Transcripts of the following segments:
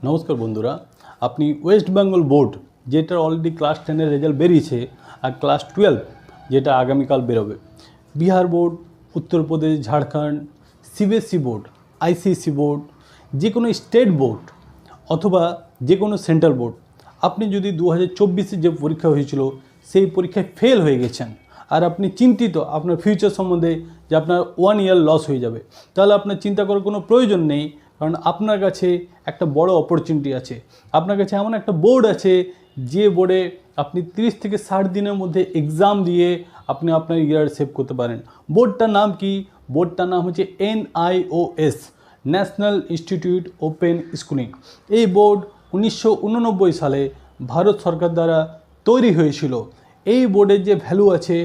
নমস্কার বন্ধুরা, আপনি ওয়েস্ট বেঙ্গল বোর্ড যেটার অলরেডি ক্লাস 10-এর রেজাল্ট বেরিয়েছে আর ক্লাস 12 যেটা আগামীকাল বেরোবে, Bihar board, Uttar Pradesh, Jharkhand, CBSE board, ICSE board, যে কোনো স্টেট বোর্ড অথবা যে কোনো সেন্ট্রাল বোর্ড, আপনি যদি 2024-এ যে পরীক্ষা হয়েছিল সেই পরীক্ষায় ফেল হয়ে গেছেন আর আপনি চিন্তিত আপনার ফিউচার সম্বন্ধে যে আপনার 1 ইয়ার লস হয়ে যাবে, তাহলে আপনার চিন্তা করার কোনো প্রয়োজন নেই। কারণ আপনার কাছে একটা বড় অপরচুনিটি আছে। আপনার কাছে এমন একটা বোর্ড আছে যে বোর্ডে আপনি 30 থেকে 60 দিনের মধ্যে এক্সাম দিয়ে আপনি আপনার ইয়ার সেভ করতে পারেন। বোর্ডটার নাম কি? বোর্ডটার নাম হচ্ছে NIOS, national institute open schooling. এই বোর্ড 1989 সালে ভারত সরকার দ্বারা তৈরি হয়েছিল। এই বোর্ডের যে ভ্যালু আছে,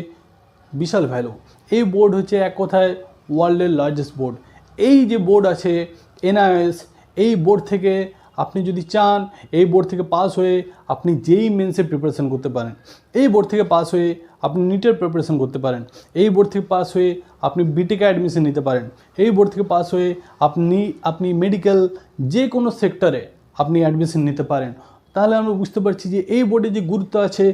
বিশাল ভ্যালু। এই বোর্ড হচ্ছে এক কথায় ওয়ার্ল্ডের লার্জেস্ট বোর্ড। এই যে বোর্ড আছে NIOS, এই বোর্ড থেকে আপনি যদি চান এই বোর্ড থেকে পাস হয়ে আপনি যেই মেন্সের প্রিপারেশন করতে পারেন, এই বোর্ড থেকে পাস হয়ে আপনি নিটের প্রিপারেশন করতে পারেন, এই বোর্ড থেকে পাস হয়ে আপনি বিটেকে অ্যাডমিশন নিতে পারেন, এই বোর্ড থেকে পাস হয়ে আপনি মেডিকেল যে কোনো সেক্টরে আপনি অ্যাডমিশন নিতে পারেন। তাহলে আমরা বুঝতে পারছি যে এই বোর্ডে যে গুরুত্ব আছে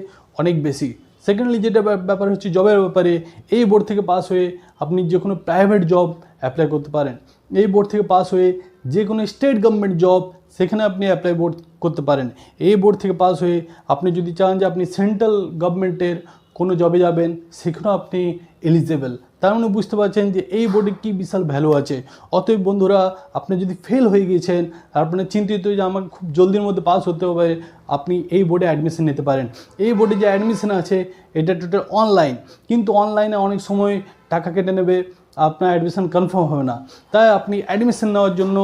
অনেক বেশি। সেকেন্ডলি যেটা ব্যাপার হচ্ছে জবের ব্যাপারে, এই বোর্ড থেকে পাস হয়ে আপনি যে কোনো প্রাইভেট জব অ্যাপ্লাই করতে পারেন, এই বোর্ড থেকে পাস হয়ে যে কোনো স্টেট গভর্নমেন্ট জব সেখানে আপনি অ্যাপ্লাই করতে পারেন, এই বোর্ড থেকে পাস হয়ে আপনি যদি চান যে আপনি সেন্ট্রাল গভর্নমেন্টের কোনো জবে যাবেন সেখানেও আপনি এলিজেবল। তার মানে বুঝতে পারছেন যে এই বোর্ডে কী বিশাল ভ্যালু আছে। অতএব বন্ধুরা, আপনি যদি ফেল হয়ে গিয়েছেন আর আপনি চিন্তিত যে আমাকে খুব জলদির মধ্যে পাস হতে হবে, আপনি এই বোর্ডে অ্যাডমিশন নিতে পারেন। এই বোর্ডে যে অ্যাডমিশন আছে এটা টোটাল অনলাইন, কিন্তু অনলাইনে অনেক সময় টাকা কেটে নেবে, আপনার অ্যাডমিশন কনফার্ম হবে না। তাই আপনি অ্যাডমিশন নেওয়ার জন্য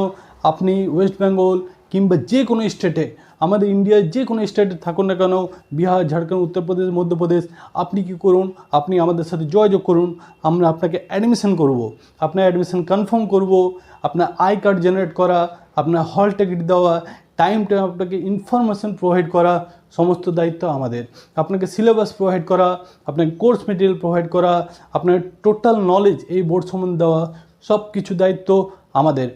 আপনি ওয়েস্ট বেঙ্গল কিংবা যে কোনো স্টেটে, আমাদের ইন্ডিয়ার যে কোনো স্টেটে থাকুন না কেন, বিহার, ঝাড়খণ্ড, উত্তরপ্রদেশ, মধ্যপ্রদেশ, আপনি কি করুন, আপনি আমাদের সাথে যোগাযোগ করুন। আমরা আপনাকে অ্যাডমিশন করব, আপনার অ্যাডমিশন কনফার্ম করব, আপনার আই কার্ড জেনারেট করা, আপনার হল টিকিট দেওয়া, টাইম আপনাকে ইনফরমেশন প্রোভাইড করা, সমস্ত দায়িত্ব আমাদের। আপনাকে সিলেবাস প্রোভাইড করা, আপনাকে কোর্স মেটেরিয়াল প্রোভাইড করা, আপনার টোটাল নলেজ এই বোর্ড সম্বন্ধে দেওয়া, সব কিছু দায়িত্ব আমাদের।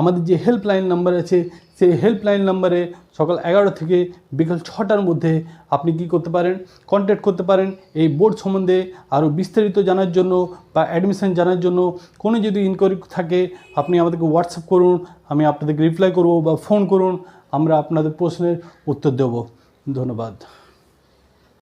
আমাদের যে হেল্পলাইন নাম্বার আছে সেই হেল্পলাইন নাম্বারে সকাল 11 থেকে বিকাল 6টার মধ্যে আপনি কি করতে পারেন, কন্ট্যাক্ট করতে পারেন। এই বোর্ড সম্বন্ধে আরও বিস্তারিত জানার জন্য বা অ্যাডমিশন জানার জন্য কোনো যদি ইনকোয়ারি থাকে আপনি আমাদেরকে হোয়াটসঅ্যাপ করুন, আমি আপনাদেরকে রিপ্লাই করব, বা ফোন করুন, আমরা আপনাদের প্রশ্নের উত্তর দেব। ধন্যবাদ।